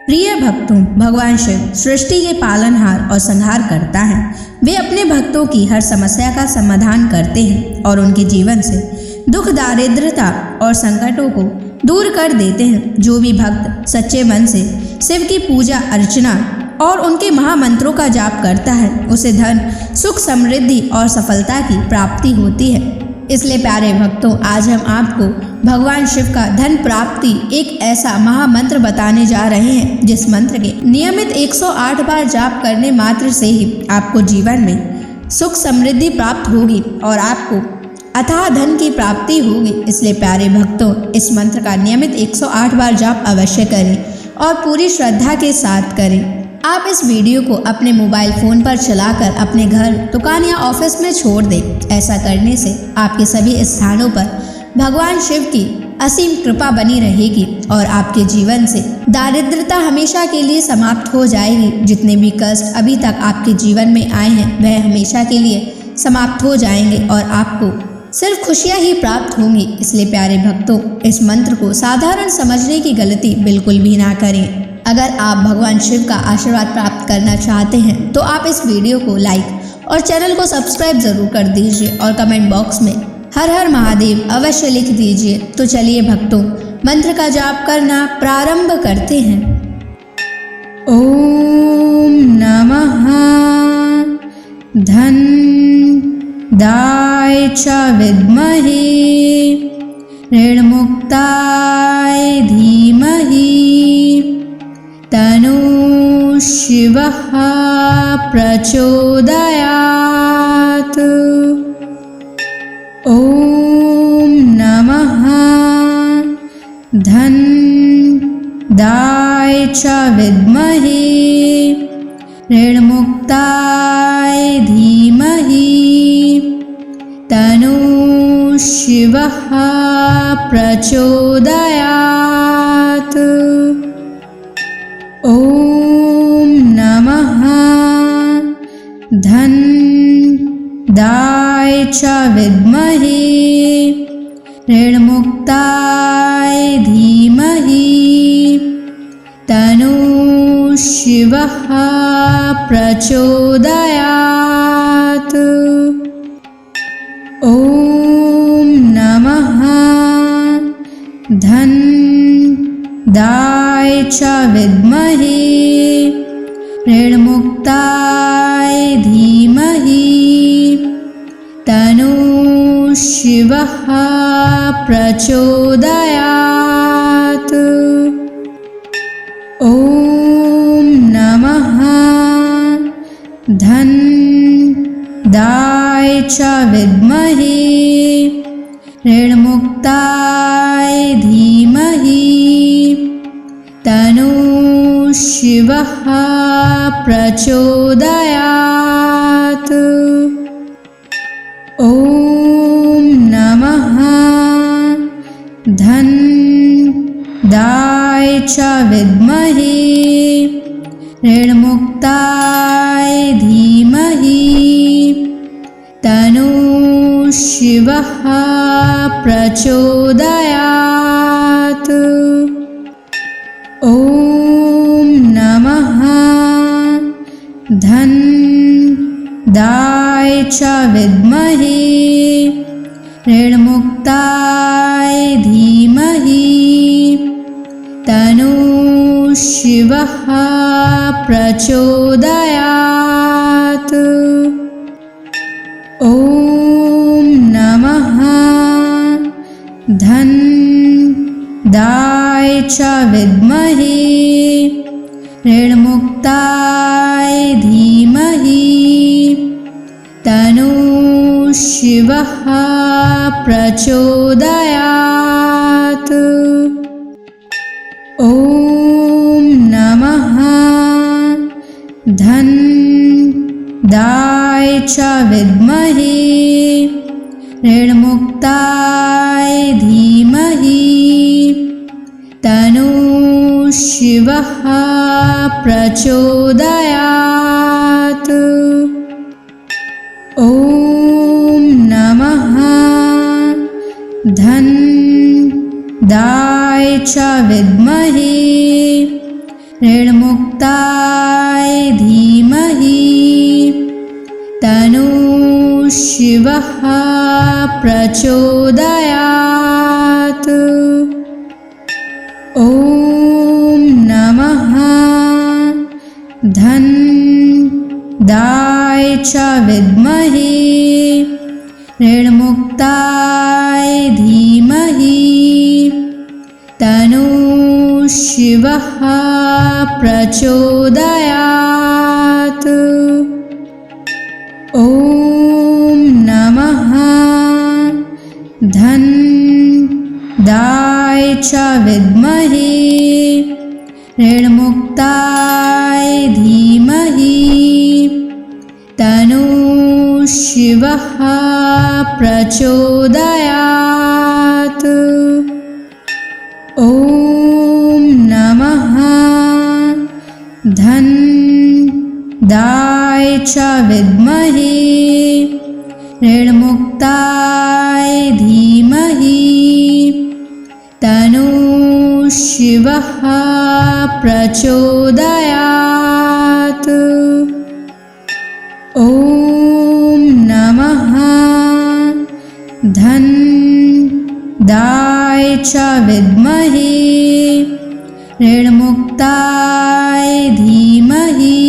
प्रिय भक्तों, भगवान शिव सृष्टि के पालनहार और संहार करता है। वे अपने भक्तों की हर समस्या का समाधान करते हैं और उनके जीवन से दुख, दारिद्रता और संकटों को दूर कर देते हैं। जो भी भक्त सच्चे मन से शिव की पूजा अर्चना और उनके महामंत्रों का जाप करता है, उसे धन, सुख, समृद्धि और सफलता की प्राप्ति होती है। इसलिए प्यारे भक्तों, आज हम आपको भगवान शिव का धन प्राप्ति एक ऐसा महामंत्र बताने जा रहे हैं, जिस मंत्र के नियमित 108 बार जाप करने मात्र से ही आपको जीवन में सुख समृद्धि प्राप्त होगी और आपको अथाह धन की प्राप्ति होगी। इसलिए प्यारे भक्तों, इस मंत्र का नियमित 108 बार जाप अवश्य करें और पूरी श्रद्धा के साथ करें। आप इस वीडियो को अपने मोबाइल फ़ोन पर चलाकर अपने घर, दुकान या ऑफिस में छोड़ दें। ऐसा करने से आपके सभी स्थानों पर भगवान शिव की असीम कृपा बनी रहेगी और आपके जीवन से दारिद्रता हमेशा के लिए समाप्त हो जाएगी। जितने भी कष्ट अभी तक आपके जीवन में आए हैं, वह हमेशा के लिए समाप्त हो जाएंगे और आपको सिर्फ खुशियाँ ही प्राप्त होंगी। इसलिए प्यारे भक्तों, इस मंत्र को साधारण समझने की गलती बिल्कुल भी ना करें। अगर आप भगवान शिव का आशीर्वाद प्राप्त करना चाहते हैं तो आप इस वीडियो को लाइक और चैनल को सब्सक्राइब जरूर कर दीजिए और कमेंट बॉक्स में हर हर महादेव अवश्य लिख दीजिए। तो चलिए भक्तों, मंत्र का जाप करना प्रारंभ करते हैं। ओम नमः धन दाय च विद्महे ऋणमुक्ताय धीमहि तनु शिवः प्रचोदयात्। ओम नमः धन दाय च विद्महे ऋणमुक्ताय धीमहि तनु शिवः प्रचोदयात्। ओम नमः धन दाय च विद्महे ऋणमुक्ताय धीमहि तनु शिवः प्रचोदयात्। ओम नमः धन दाय च विद्महे ऋणमुक्ताय धीमहि तनु शिवः प्रचोदयात्। ओम नमः धन दाय च विद्महे ऋणमुक्ताय धीमहि तनु शिवः प्रचोदयात्। ओम नमः धन दाय च विद्महे ऋणमुक्ताय धीमहि तनु शिवः प्रचोदयात्। ओम नमः धन दाय च विद्महे ऋणमुक्ताय धीमहि तनु शिवः प्रचोदयात्। ओम नमः धन दाय च विद्महे ऋणमुक्ताय धीमहि तनु शिवः प्रचोदयात्। ओम नमः धन दाय च विद्महे ऋणमुक्ताय धीमहि तनु शिवः प्रचोदयात्। ओम नमः धन दाय च विद्महे ऋणमुक्ताय धीमहि तन्नः शिवः प्रचोदयात्। ॐ नमः धन्दाय च विद्महे ऋणमुक्ताय धीमहि तन्नः शिवः प्रचोदयात्। ॐ नमः धन्दाय च विद्महे ऋणमुक्ताय धीमहि तन्नः शिवः प्रचोदयात्। ॐ नमः धन्दाय च विद्महे ऋणमुक्ताय धीमहि तन्नः शिवः प्रचोदयात्। ॐ नमः धन्दाय च विद्महे ऋणमुक्ताय धीमहि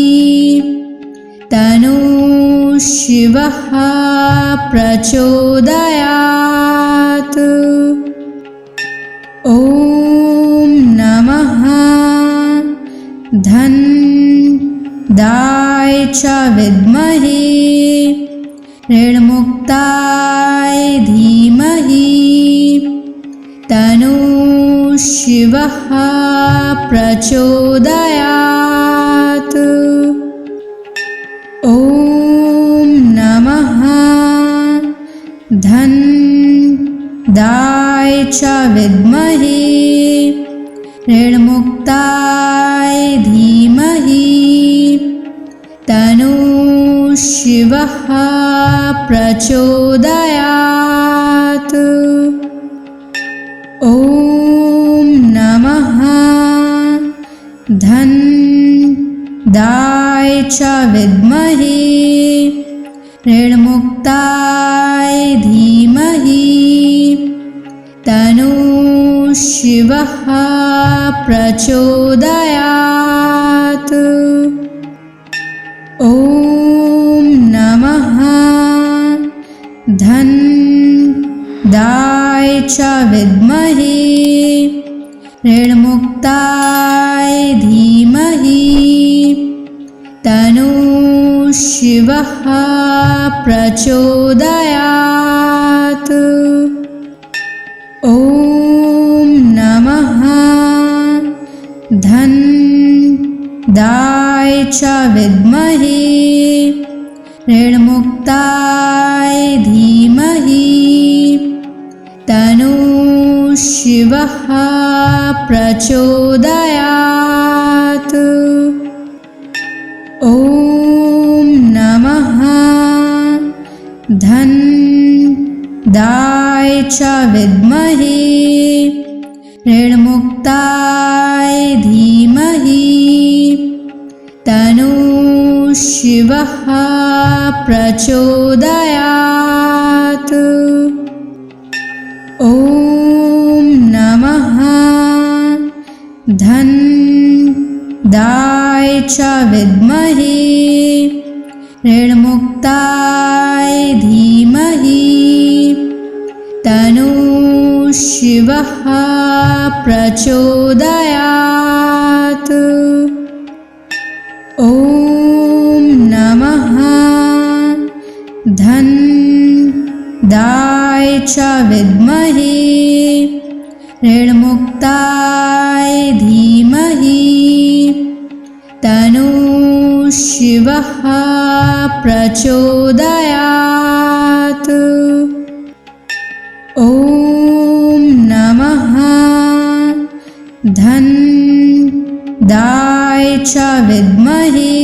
तन्नः शिवः प्रचोदयात्। ॐ नमः धन्दाय च विद्महे ऋणमुक्ताय धीमहि तन्नः शिवः प्रचोदयात्। ॐ नमः धन्दाय च विद्महे ऋणमुक्ताय धीमहि तन्नः शिवः प्रचोदयात्। ॐ नमः धन्दाय च विद्महे ऋणमुक्ताय धीमहि तन्नः शिवः प्रचोदयात्। ॐ नमः धन्दाय च विद्महे ऋणमुक्ताय धीमहि तन्नः शिवः प्रचोदयात्। ॐ नमः धन्दाय च विद्महे ऋणमुक्ताय धीमहि तन्नः शिवः प्रचोदयात्। ॐ नमः धन्दाय च विद्महे ऋणमुक्ताय धीमहि तन्नः शिवः प्रचोदयात्। ॐ नमः धन्दाय च विद्महे ऋणमुक्ताय धीमहि तन्नः शिवः प्रचोदयात्। ॐ नमः धन्दाय च विद्महे ऋणमुक्ताय धीमहि तन्नः शिवः प्रचोदयात्। ॐ नमः धन्दाय च विद्महे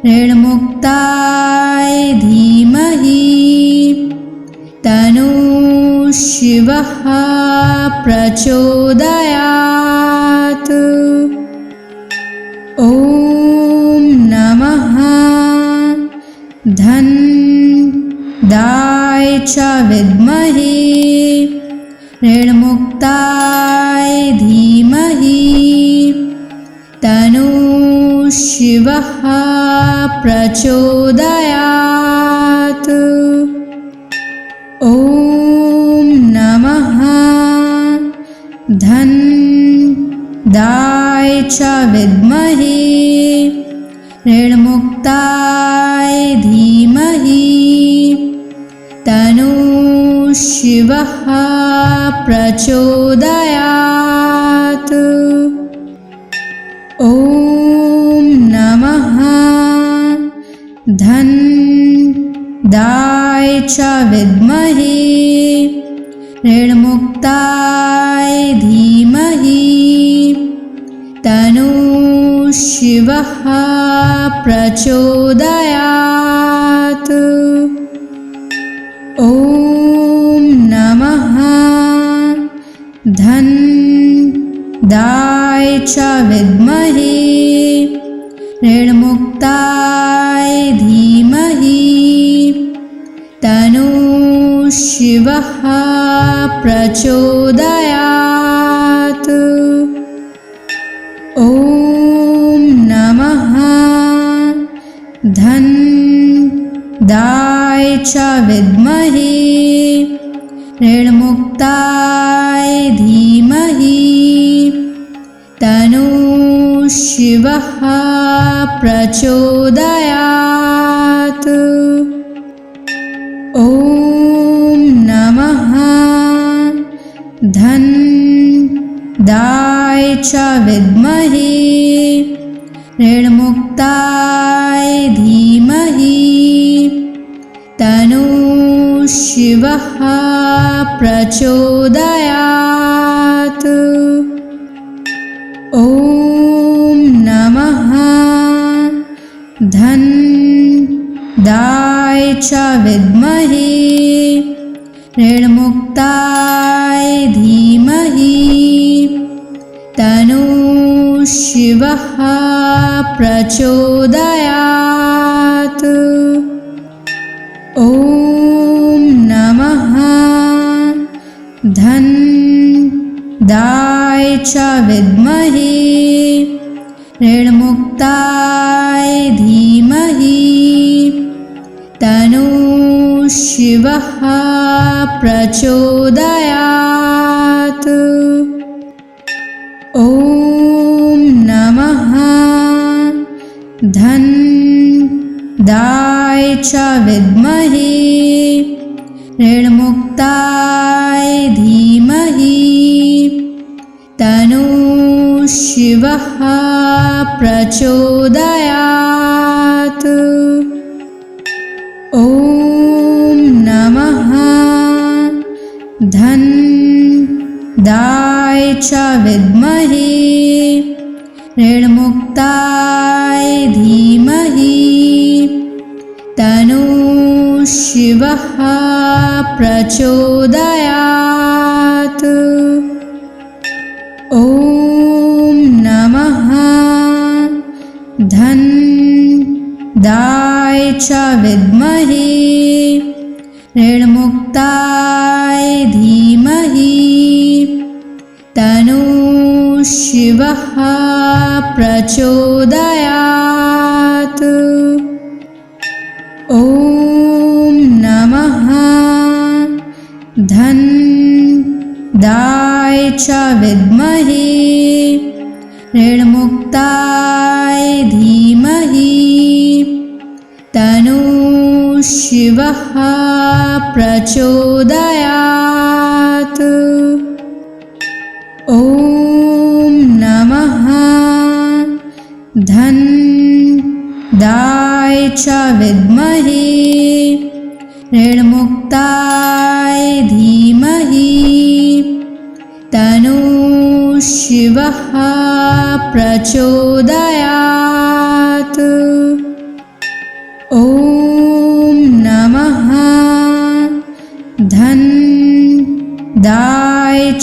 ऋणमुक्ताय धीमहि तन्नः शिवः प्रचोदयात्। च विद्महे ऋणमुक्ताय धीमहि तन्नः शिवः प्रचोदयात्। ॐ नमः धनदाय च विद्महे ऋणमुक्ताय धीमहि तन्नः शिवः प्रचोदयात्। ॐ नमः धनदाय च विद्महे ऋणमुक्ताय धीमहि तन्नः शिवः प्रचोदयात्। ॐ नमः धनदाय च विद्महे ऋणमुक्ताय धीमहि तन्नः शिवः प्रचोदयात्। ॐ नमः धनदाय च विद्महे ऋणमुक्ताय धीमहि तन्नः शिवः प्रचोदयात्। ॐ नमः धनदाय च विद्महे ऋणमुक्ताय धीमहि तन्नः शिवः प्रचोदयात्। ॐ नमः धनदाय च विद्महे ऋणमुक्ताय धीमहि तन्नः शिवः प्रचोदयात्। ॐ नमः धनदाय च विद्महे ऋणमुक्ताय धीमहि तन्नः शिवः प्रचोदयात्। ॐ नमः धनदाय च विद्महे ऋणमुक्ताय धीमहि तन्नः शिवः प्रचोदयात्। ॐ नमः धनदाय च विद्महे ऋणमुक्ताय धीमहि तन्नः शिवः प्रचोदयात्। ॐ नमः धनदाय च विद्महे ऋणमुक्ताय धीमहि तन्नः शिवः प्रचोदयात्। ॐ नमः धनदाय च विद्महे ऋणमुक्ताय धीमहि तन्नः शिवः प्रचोदयात्। ॐ नमः धनदाय च विद्महे ऋणमुक्ताय धीमहि तन्नः शिवः प्रचोदयात्। ॐ नमः धनदाय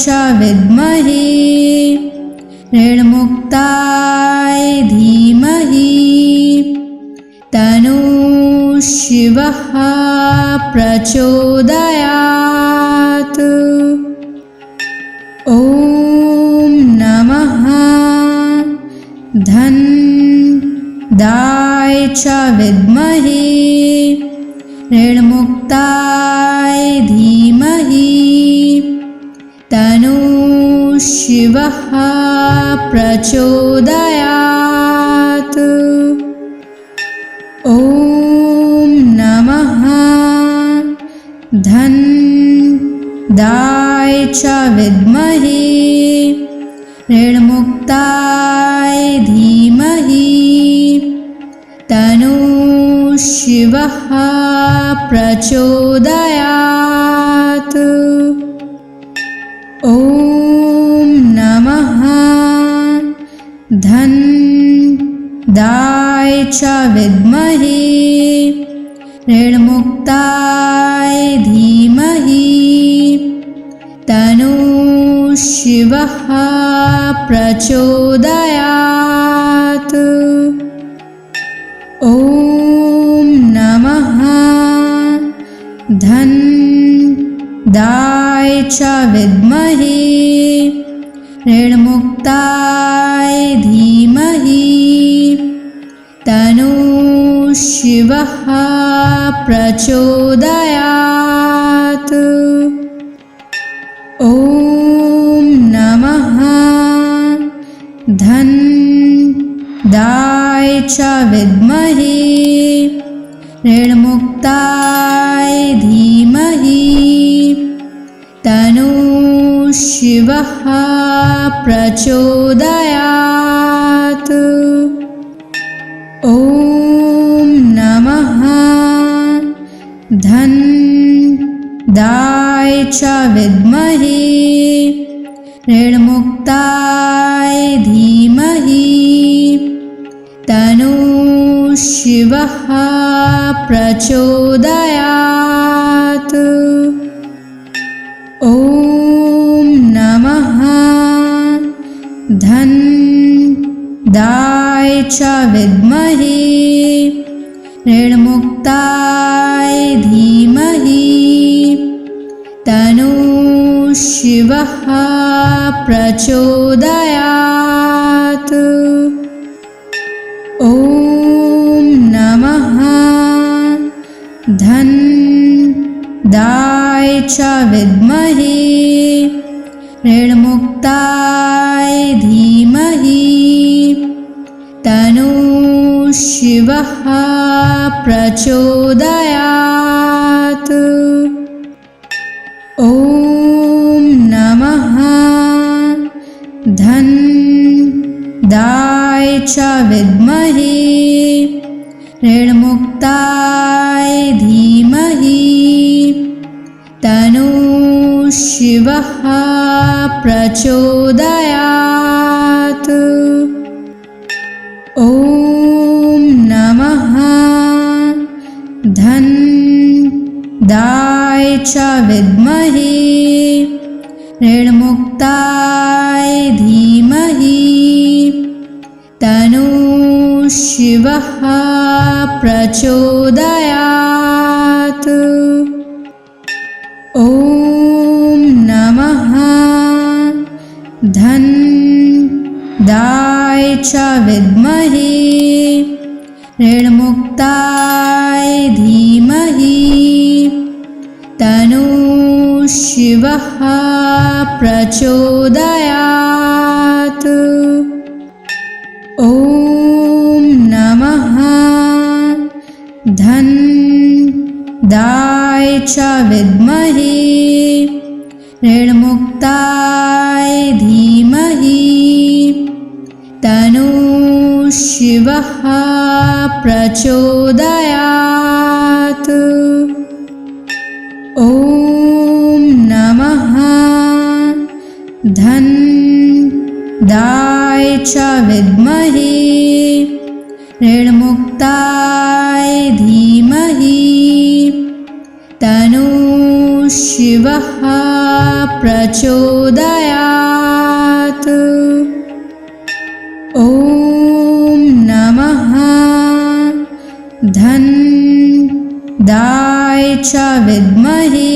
च विद्महे ऋणमुक्ताय धीमहि तन्नः शिवः प्रचोदयात्। ॐ नमः धन्दाय च विद्महे ऋणमुक्ताय धीमहि तन्नो शिवः प्रचोदयात्। ॐ नमः धन्दाय च विद्महे ऋणमुक्ताय धीमहि तन्नो शिवः प्रचोदयात्। ॐ नमः धन्दाय च विद्महे ऋणमुक्ताय धीमहि तन्नो शिवः प्रचोदयात्। ॐ नमः धन्दाय च विद्महे ऋणमुक्ताय धीमहि तन्नो शिवः प्रचोदयात्। ॐ नमः धन्दाय च विद्महे ऋणमुक्ताय धीमहि तन्नो शिवः प्रचोदयात्। ॐ नमः धन्दाय च विद्महे ऋणमुक्ताय धीमहि तन्नो शिवः प्रचोदयात्। ॐ नमः धन्दाय च विद्महे ऋणमुक्ताय धीमहि तन्नो शिवः प्रचोदयात्। ॐ नमः धन्दाय च विद्महे ऋणमुक्ताय धीमहि तन्नो शिवः प्रचोदयात्। ॐ नमः धन्दाय च विद्महे ऋणमुक्ताय धीमहि तन्नो शिवः प्रचोदयात्। ॐ नमः धन्दाय च विद्महे ऋणमुक्ताय धीमहि तन्नो शिवः प्रचोदयात्। ॐ नमः धन्दाय च विद्महे ऋणमुक्ताय धीमहि तन्नो शिवः प्रचोदयात्। ॐ नमः धन्दाय च विद्महे ऋणमुक्ताय धीमहि तन्नो शिवः प्रचोदयात्। ॐ नमः धन्दाय च विद्महे ऋणमुक्ताय धीमहि तन्नो शिवः प्रचोदयात्। ॐ नमः धन्दाय च विद्महे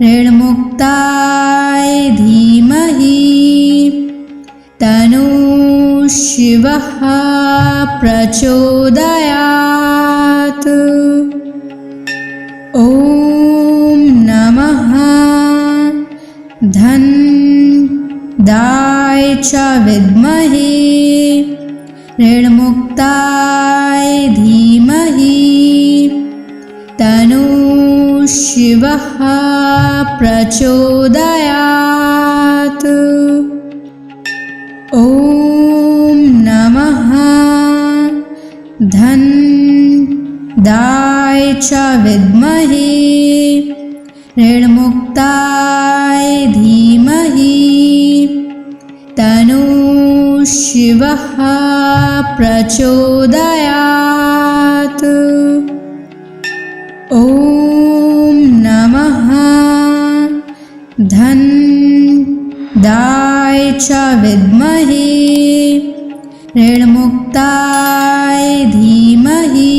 ऋणमुक्ताय धीमहि तन्नः शिवः प्रचोदयात्। ॐ नमः धनदाय च विद्महे ऋणमुक्ताय धीमहि तन्नः शिवः प्रचोदयात्। ॐ नमः धनदाय च विद्महे ऋणमुक्ताय धीमहि तन्नः शिवः प्रचोदयात्। ॐ नमः धनदाय च विद्महे ऋणमुक्ताय धीमहि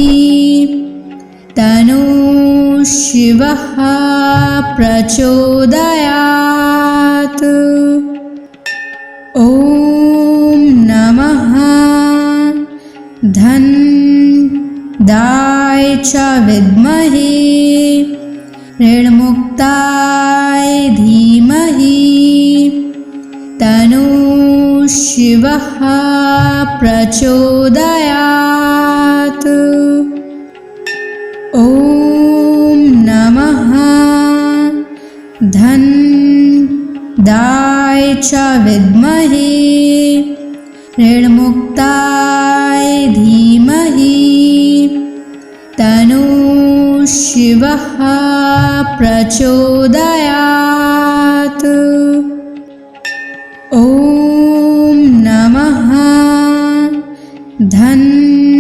तन्नः शिवः प्रचोदयात्। ॐ नमः धनदाय च विद्महे ऋणमुक्ताय धीमहि तन्नः शिवः प्रचोदयात्। ॐ नमः धनदाय च विद्महे ऋणमुक्ताय धीमहि तन्नः शिवः प्रचोदयात्। ॐ नमः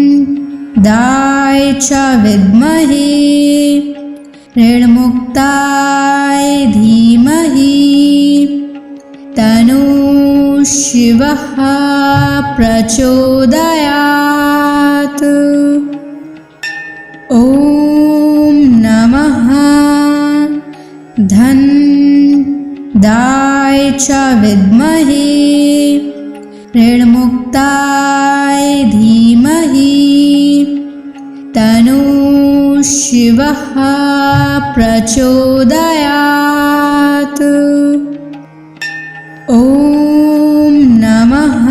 धनदाय च विद्महे ऋणमुक्ताय धीमहि तन्नः शिवः प्रचोदयात्। ॐ नमः धनदाय च विद्महे ऋणमुक्ताय धीमहि तन्नः शिवः प्रचोदयात्। ॐ नमः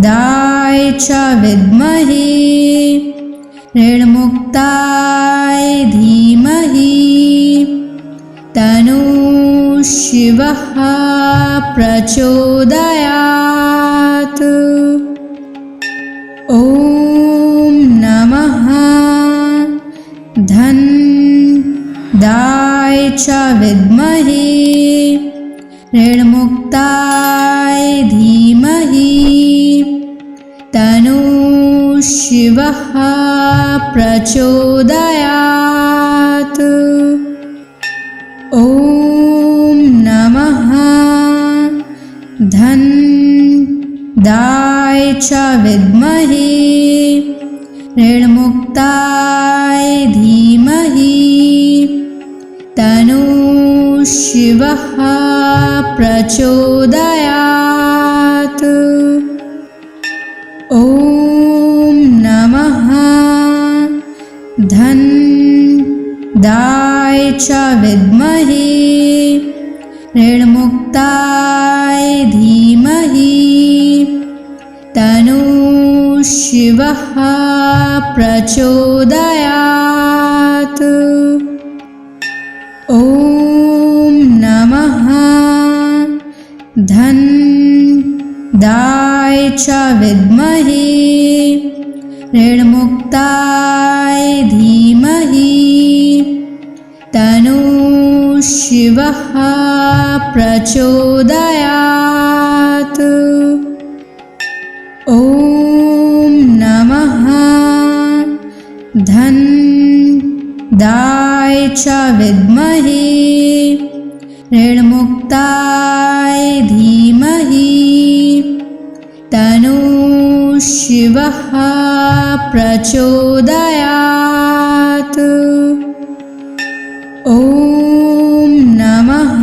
धनदाय च विद्महे ऋणमुक्ताय धीमहि तन्नः शिवः प्रचोदयात्। ॐ नमः धनदाय च विद्महे ऋणमुक्ताय धीमहि तन्नः शिवः प्रचोदयात्। ॐ नमः धनदाय च विद्महे ऋणमुक्ताय धीमहि तन्नः शिवः प्रचोदयात्। ॐ नमः धनदाय च विद्महे ऋणमुक्ताय धीमहि तन्नः शिवः प्रचोदयात्। ॐ नमः धनदाय च विद्महे ऋणमुक्ताय धीमहि तन्नः शिवः प्रचोदयात्। ॐ नमः धनदाय च विद्महे ऋणमुक्ताय धीमहि तन्नः शिवः शिवः प्रचोदयात्। ॐ नमः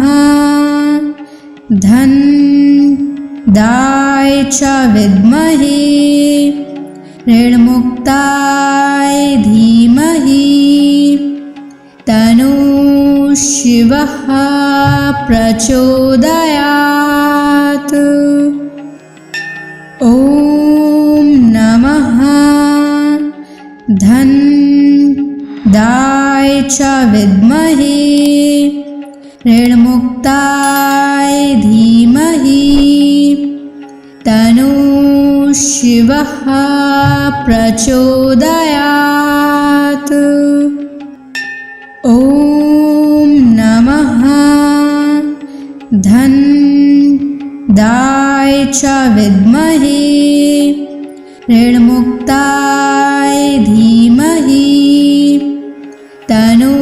धन्दाय च विद्महे ऋणमुक्ताय धीमहि तन्नो शिवः प्रचोदयात्। ॐ नमः धन्दाय च विद्महे ऋणमुक्ताय धीमहि तन्नो शिवः प्रचोदयात्। ॐ नमः धन्दाय च विद्महे ऋणमुक्ताय धीमहि तन्नो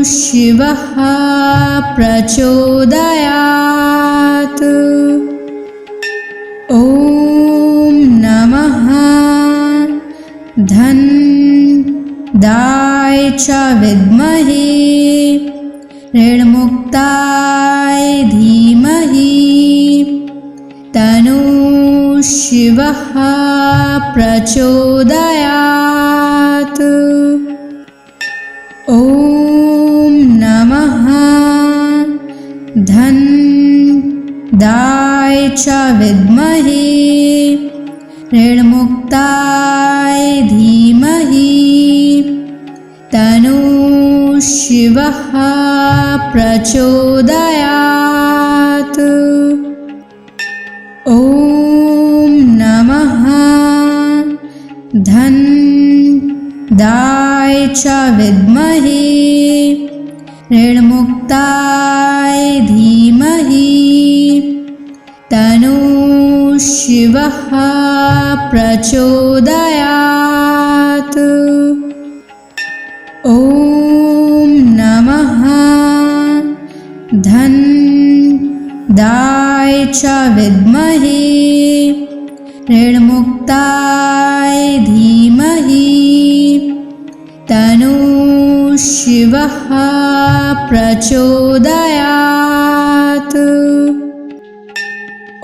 शिवः प्रचोदयात्। ॐ नमः धन्दाय च विद्महे ऋणमुक्ताय धीमहि तन्नो शिवः प्रचोदयात्। ॐ नमः धन्दाय च विद्महे ऋणमुक्ताय धीमहि तन्नो शिवः प्रचोदयात्। ॐ नमः धन्दाय च विद्महे ऋणमुक्ताय धीमहि तन्नो शिवः प्रचोदयात्। ॐ नमः धन्दाय च विद्महे ऋणमुक्ताय धीमहि तन्नो शिवः प्रचोदयात्।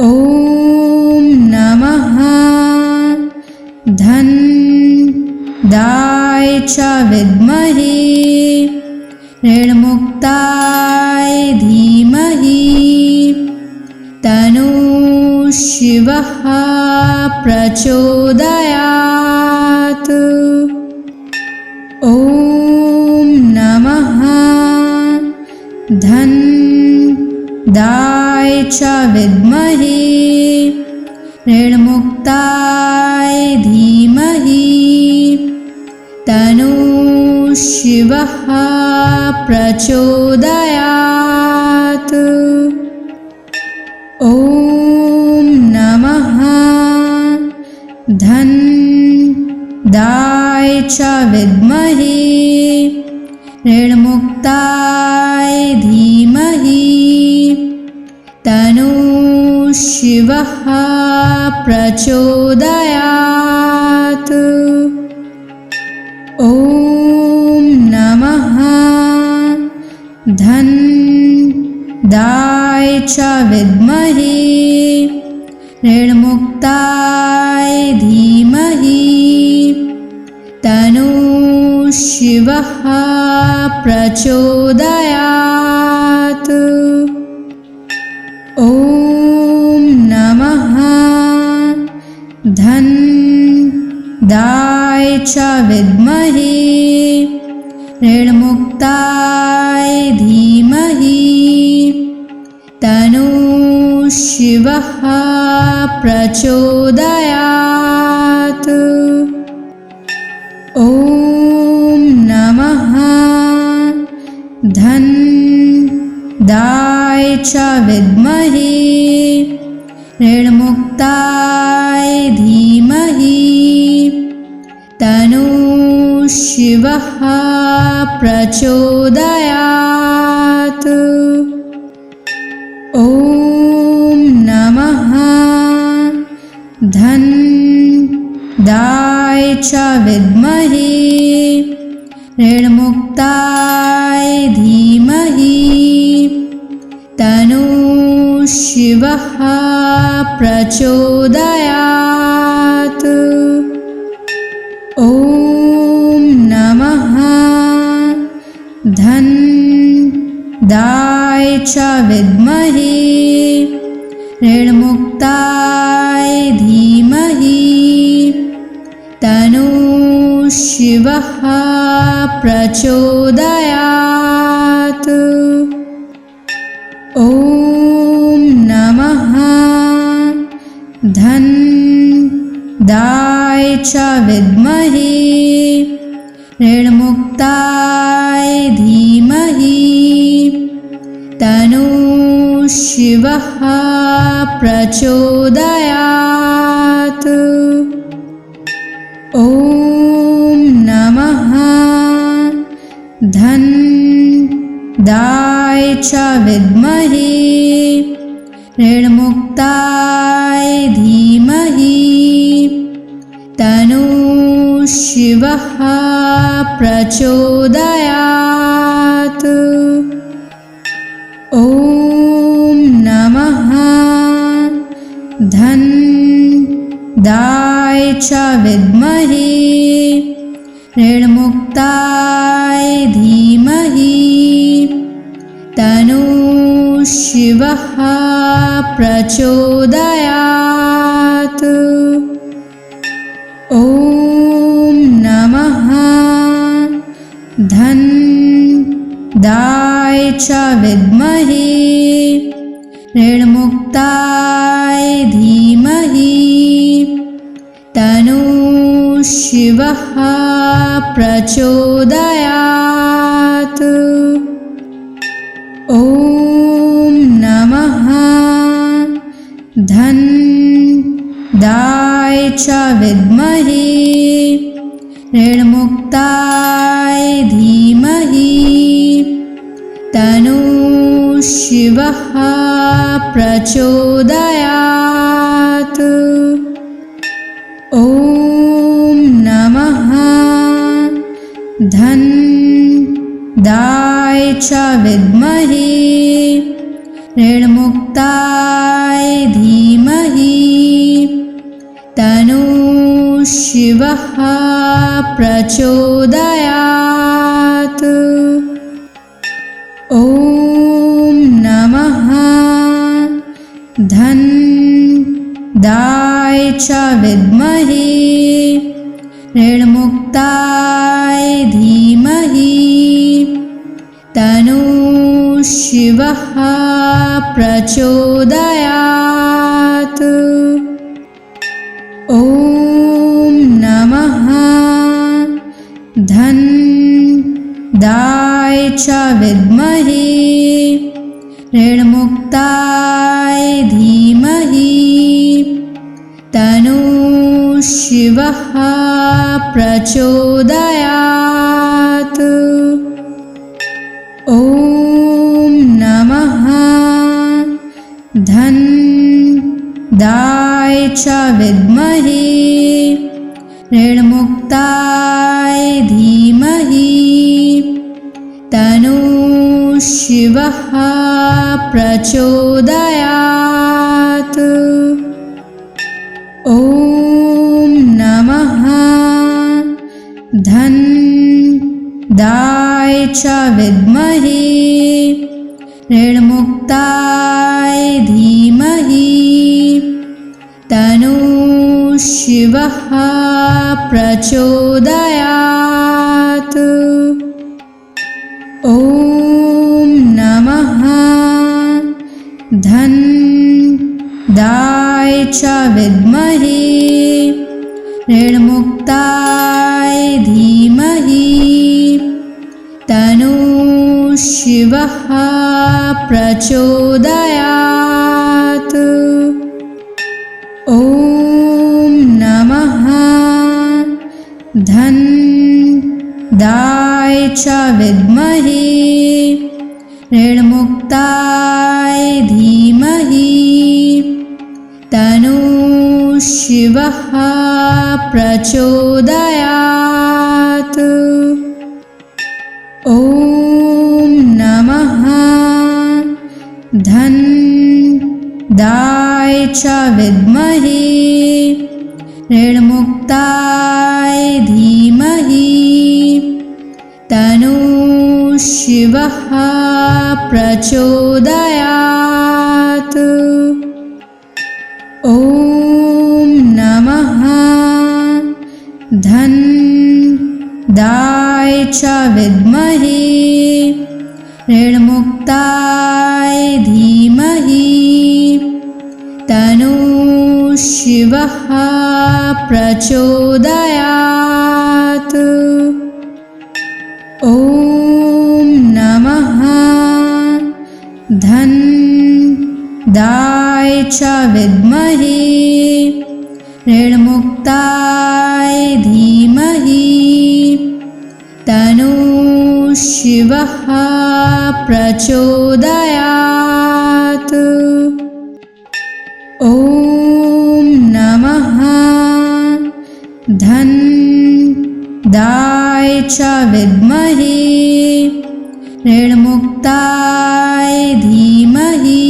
ॐ नमः धन्दाय च विद्महे ऋणमुक्ताय धीमहि तन्नो शिवः प्रचोदयात्। ॐ नमः धन्दाय च विद्महे ऋणमुक्ताय धीमहि तन्नो शिवः प्रचोदयात्। ॐ नमः धन्दाय च विद्महे ऋणमुक्ताय धीमहि तन्नो शिवः प्रचोदयात्। ॐ नमः धन्दाय च विद्महे ऋणमुक्ताय धीमहि तन्नो शिवः प्रचोदयात्। ॐ नमः धन्दाय च विद्महे ऋणमुक्ताय धीमहि तन्नो शिवः प्रचोदयात्। ॐ नमः धन्दाय च विद्महे ऋणमुक्ताय धीमहि तन्नो शिवः प्रचोदयात्। ॐ नमः धन्दाय च विद्महे ऋणमुक्ताय धीमहि तन्नो शिवः प्रचोदयात्। ॐ नमः धनदाय च विद्महे ऋणमुक्ताय धीमहि तन्नो शिवः प्रचोदयात्। ॐ नमः धनदाय च विद्महे ऋणमुक्ताय धीमहि तन्नो शिवः प्रचोदयात्। ॐ नमः धनदाय च विद्महे ऋणमुक्ताय धीमहि तन्नो शिवः प्रचोदयात्। ॐ नमः धनदाय च विद्महे ऋणमुक्ताय धीमहि तन्नो शिवः प्रचोदयात्। ॐ नमः धनदाय च विद्महे ऋणमुक्ताय धीमहि तन्नो शिवः प्रचोदयात्। ॐ नमः धनदाय च विद्महे ऋणमुक्ताय धीमहि तन्नो शिवः प्रचोदयात्। ॐ नमः धनदाय च विद्महे ऋणमुक्ताय धीमहि तन्नो शिवः प्रचोदयात्। ॐ नमः धनदाय च विद्महे ऋणमुक्ताय धीमहि तन्नो शिवः प्रचोदयात्। ॐ नमः धनदाय च विद्महे ऋणमुक्ताय धीमहि तन्नो शिवः प्रचोदयात्। ॐ नमः धनदाय च विद्महे ऋणमुक्ताय धीमहि तन्नो शिवः प्रचोदयात्। ॐ नमः धनदाय च विद्महे ऋणमुक्ताय धीमहि तन्नो शिवः प्रचोदयात्। ॐ नमः धनदाय च विद्महे ऋणमुक्ताय धीमहि तन्नो शिवः प्रचोदयात्। ॐ नमः धनदाय च विद्महे ऋणमुक्ताय धीमहि तन्नो शिवः प्रचोदयात्। ॐ नमः धन्दाय च विद्महे ऋणमुक्ताय धीमहि तन्नो शिवः प्रचोदयात्। ॐ नमः धन्दाय च विद्महे ऋणमुक्ताय धीमहि तन्नो शिवः प्रचोदयात्। ॐ नमः धन्दाय च विद्महे ऋणमुक्ताय धीमहि तन्नो शिवः प्रचोदयात्। ॐ नमः धन्दाय च विद्महे ऋणमुक्ताय धीमहि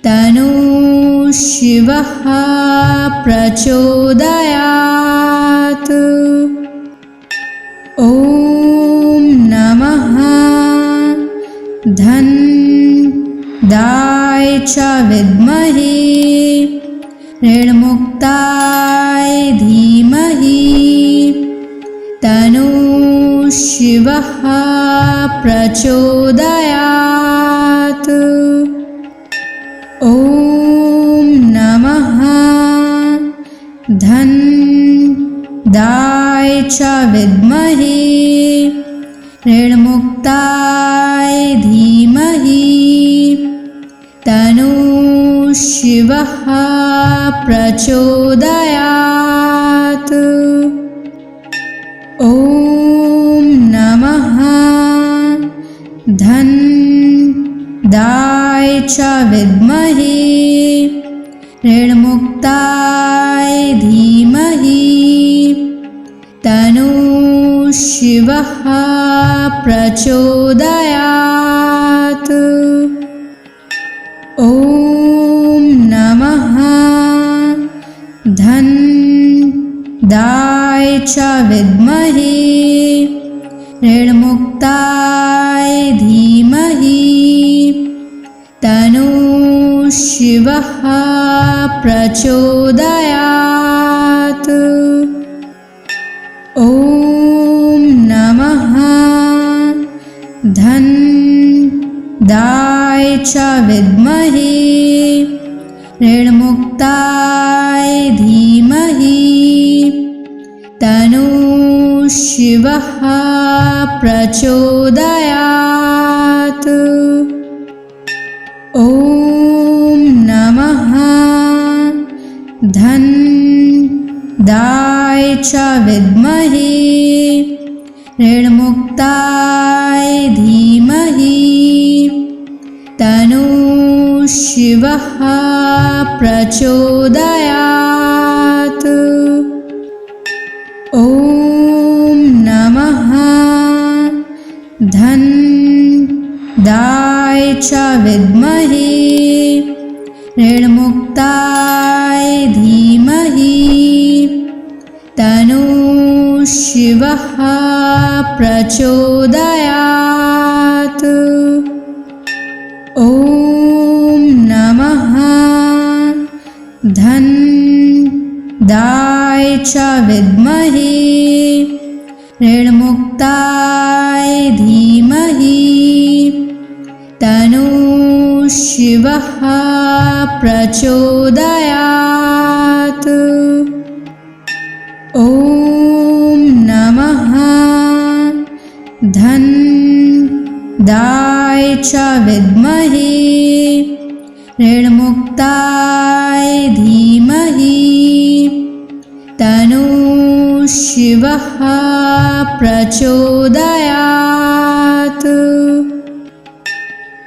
तन्नो शिवः प्रचोदयात्। ॐ नमः धन्दाय च विद्महे ऋणमुक्ताय धीमहि तन्नो शिवः प्रचोदयात्। ॐ नमः धन्दाय च विद्महे ऋणमुक्ताय धीमहि तन्नो शिवः प्रचोदयात्। ॐ नमः धन्दाय च विद्महे ऋणमुक्ताय धीमहि तन्नो शिवः प्रचोदयात्। ॐ नमः धन्दाय च विद्महे ऋणमुक्ताय धीमहि तन्नो शिवः प्रचोदयात्। ॐ नमः धन्दाय च विद्महे ऋणमुक्ताय धीमहि तन्नो शिवः प्रचोदयात्। ॐ नमः धन्दाय च विद्महे ऋणमुक्ताय धीमहि तन्नो शिवः प्रचोदयात्। ॐ नमः धन्दाय च विद्महे ऋणमुक्ताय धीमहि तन्नो शिवः प्रचोदयात्। ॐ नमः धन्दाय च विद्महे ऋणमुक्ताय धीमहि तन्नो शिवः प्रचोदयात्। ॐ नमः धन्दाय च विद्महे ऋणमुक्ताय धीमहि तन्नो शिवः प्रचोदयात्।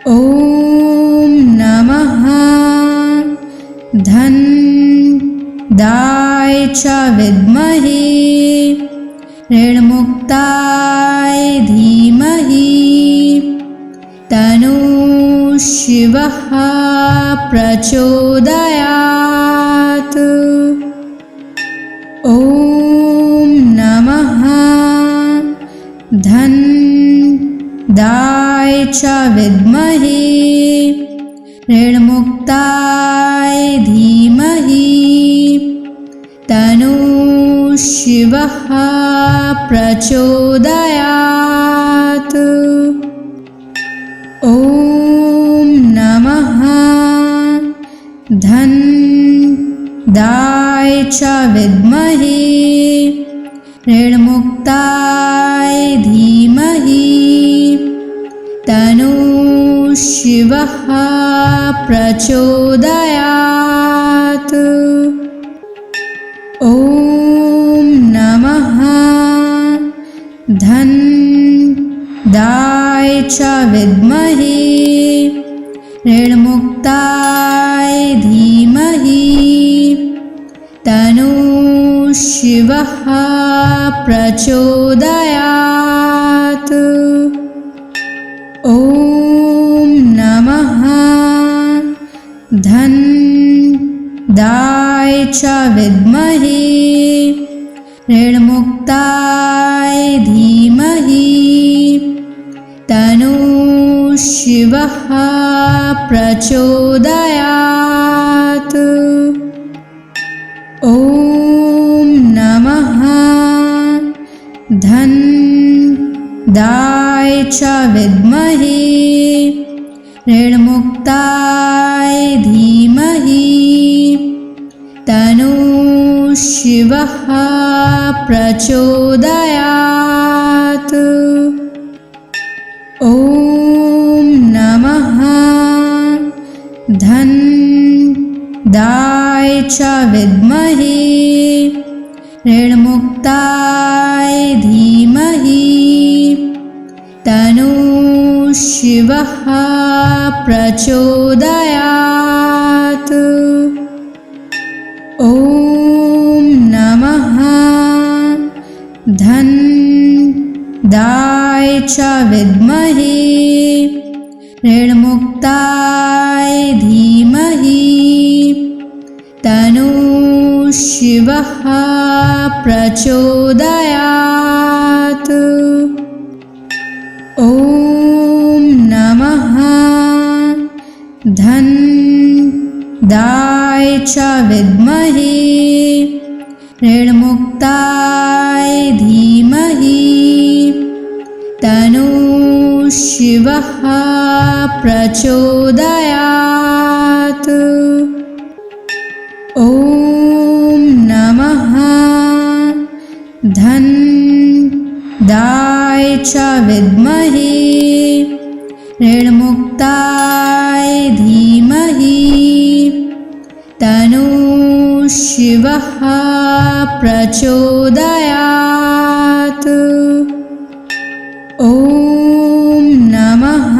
ॐ नमः च विद्महे ऋणमुक्ताय धीमहि तन्नो शिवः प्रचोदयात्। ॐ नमः धन्दाय च विद्महे ऋणमुक्ताय धीमहि तन्नो शिवः प्रचोदयात्। ॐ नमः धन्दाय च विद्महे ऋणमुक्ताय धीमहि तन्नो शिवः प्रचोदयात्। ॐ नमः धन्दाय च विद्महे ऋणमुक्ताय धीमहि तन्नो शिवः प्रचोदयात्। ॐ नमः धन्दाय च विद्महे ऋणमुक्ताय धीमहि तन्नो शिवः प्रचोदयात्। ॐ नमः धन्दाय च विद्महे ऋणमुक्ताय धीमहि तन्नो शिवः प्रचोदयात्। ॐ नमः धन्दाय च विद्महे ऋणमुक्ताय धीमहि तन्नो शिवः प्रचोदयात्। ॐ नमः धन्दाय च विद्महे ऋणमुक्ताय धीमहि तन्नो शिवः प्रचोदयात्। ॐ नमः धन्दाय च विद्महे ऋणमुक्ताय धीमहि तन्नो शिवः प्रचोदयात्। ॐ नमः धन्दाय च विद्महे ऋणमुक्ताय धीमहि तन्नो शिवः प्रचोदयात्। ॐ नमः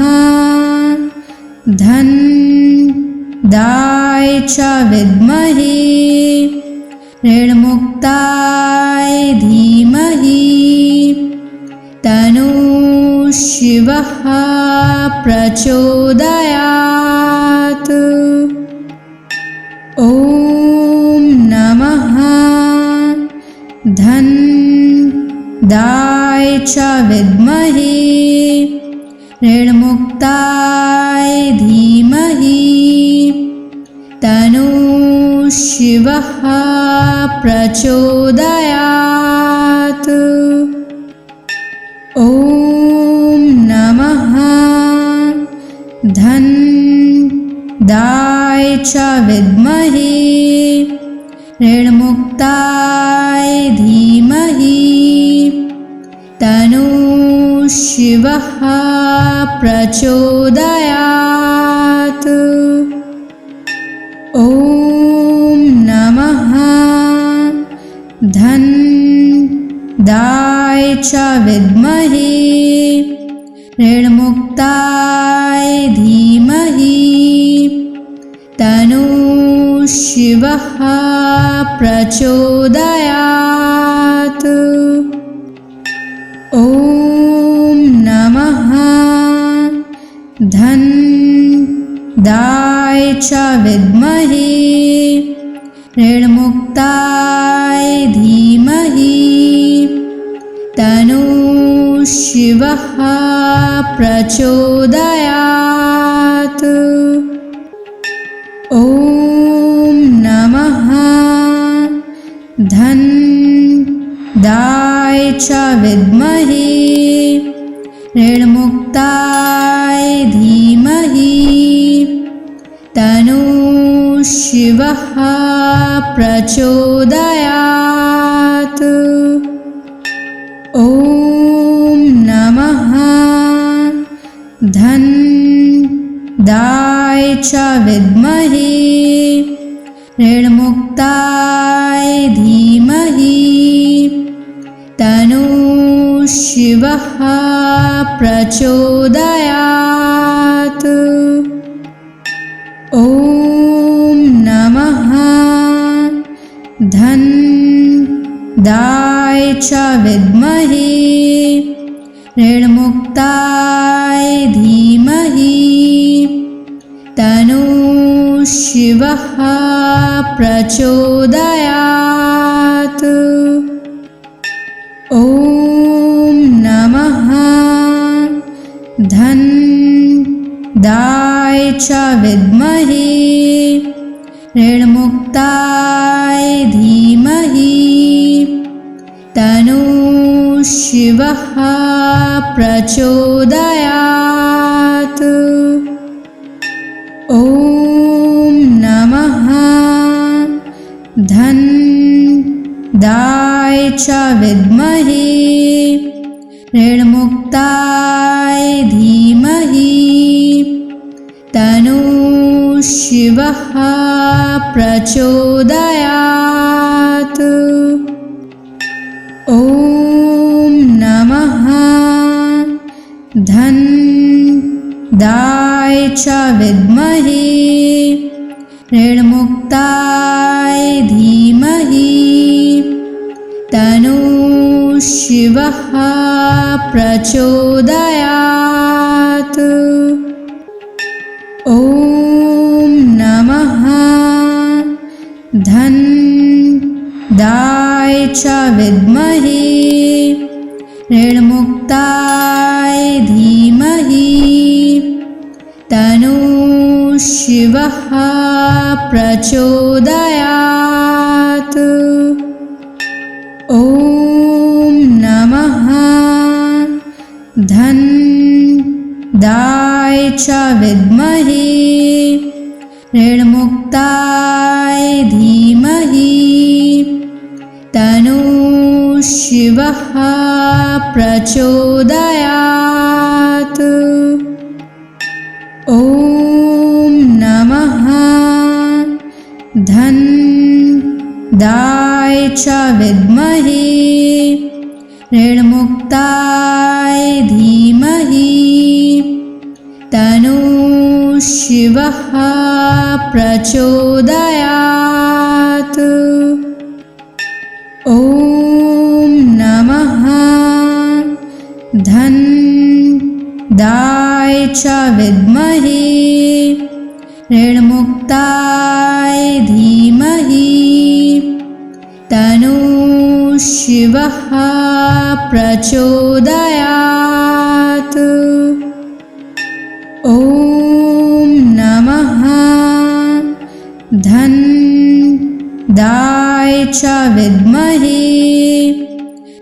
धन्दाय च विद्महे ऋणमुक्ताय धीमहि तन्नो शिवः प्रचोदयात्। ॐ नमः धन्दाय च विद्महे ऋणमुक्ताय धीमहि तन्नो शिवः प्रचोदयात्। ॐ नमः धन्दाय च विद्महे ऋणमुक्ताय धीमहि तन्नो शिवः प्रचोदयात्। ॐ नमः धन्दाय च विद्महे ऋणमुक्ताय धीमहि तन्नो शिवः प्रचोदयात्। ॐ नमः धन्दाय च विद्महे ऋणमुक्ताय धीमहि तन्नो शिवः प्रचोदयात्। ॐ नमः धन्दाय च विद्महे ऋणमुक्ताय धीमहि तन्नो शिवः प्रचोदयात्। ॐ नमः धन्दाय च विद्महे ऋणमुक्ताय धीमहि तन्नो शिवः प्रचोदयात्। ॐ नमः धन्दाय च विद्महे ऋणमुक्ताय धीमहि तन्नो शिवः प्रचोदयात्। ॐ नमः धन्दाय च विद्महे ऋणमुक्ताय धीमहि तन्नो शिवः प्रचोदयात्। ॐ नमः धन्दाय च विद्महे ऋणमुक्ताय धीमहि तन्नो शिवः प्रचोदयात्। ॐ नमः धन्दाय च विद्महे ऋणमुक्ताय धीमहि तन्नो शिवः प्रचोदयात्। ॐ नमः धन्दाय च विद्महे ऋणमुक्ताय धीमहि तन्नो शिवः प्रचोदयात्। ॐ नमः धन्दाय च विद्महे ऋणमुक्ताय धीमहि तन्नो शिवः प्रचोदयात्। ॐ नमः धन्दाय च विद्महे ऋणमुक्ताय धीमहि तन्नो शिवः प्रचोदयात्। ॐ नमः धन्दाय च विद्महे ऋणमुक्ताय धीमहि तन्नो शिवः प्रचोदयात्। ॐ नमः धन्दाय च विद्महे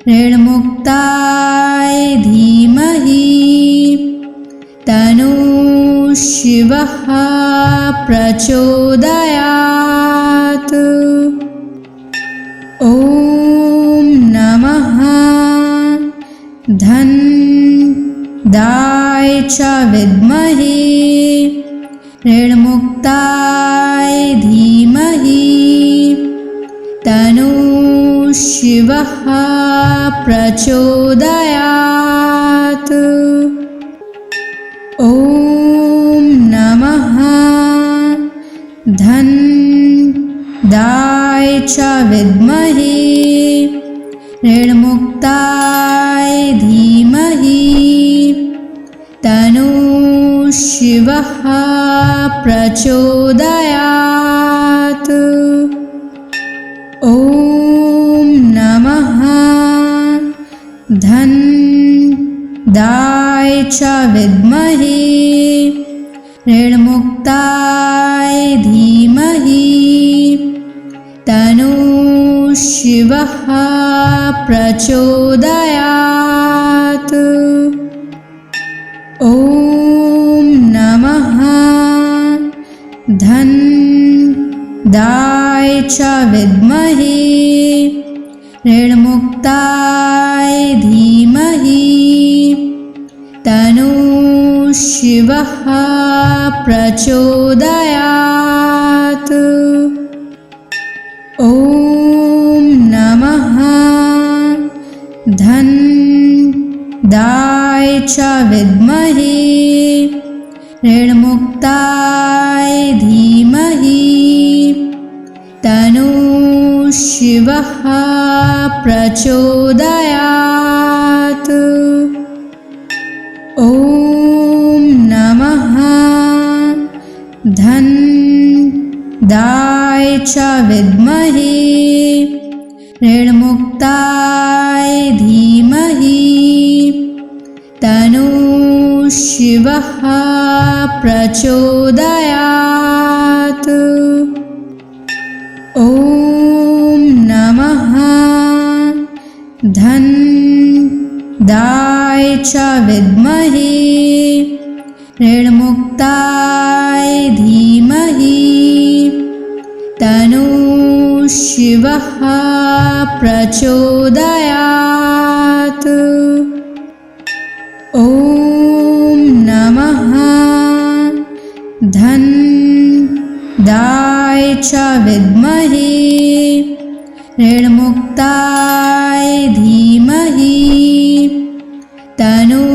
ऋणमुक्ताय धीमहि तन्नो शिवः प्रचोदयात्। ॐ नमः धन्दाय च विद्महे ऋणमुक्ताय धीमहि तन्नो शिवः प्रचोदयात्। ॐ नमः धन्दाय च विद्महे ऋणमुक्ताय धीमहि तन्नो शिवः प्रचोदयात्। ॐ नमः धन्दाय च विद्महे ऋणमुक्ताय धीमहि तन्नो शिवः प्रचोदयात्। ॐ नमः धन्दाय च विद्महे ऋणमुक्ताय धीमहि तन्नो शिवः प्रचोदयात्। ॐ नमः धन्दाय च विद्महे ऋणमुक्ताय धीमहि तन्नो शिवः प्रचोदयात्। ॐ नमः धन्दाय च विद्महे ऋणमुक्ताय धीमहि तन्नो शिवः प्रचोदयात्। ॐ नमः धन्दाय च विद्महे ऋणमुक्ताय धीमहि तन्नो शिवः प्रचोदयात्। ॐ नमः धन्दाय च विद्महे ऋणमुक्ताय धीमहि तन्नो शिवः प्रचोदयात्। ॐ नमः धन्दाय च विद्महे ऋणमुक्ताय धीमहि तन्नो शिवः प्रचोदयात्। ॐ नमः धन्दाय च विद्महे ऋणमुक्ताय धीमहि तन्नो शिवः प्रचोदयात्। ॐ नमः धन्दाय च विद्महे ऋणमुक्ताय धीमहि तन्नो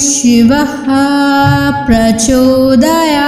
शिवः प्रचोदयात्।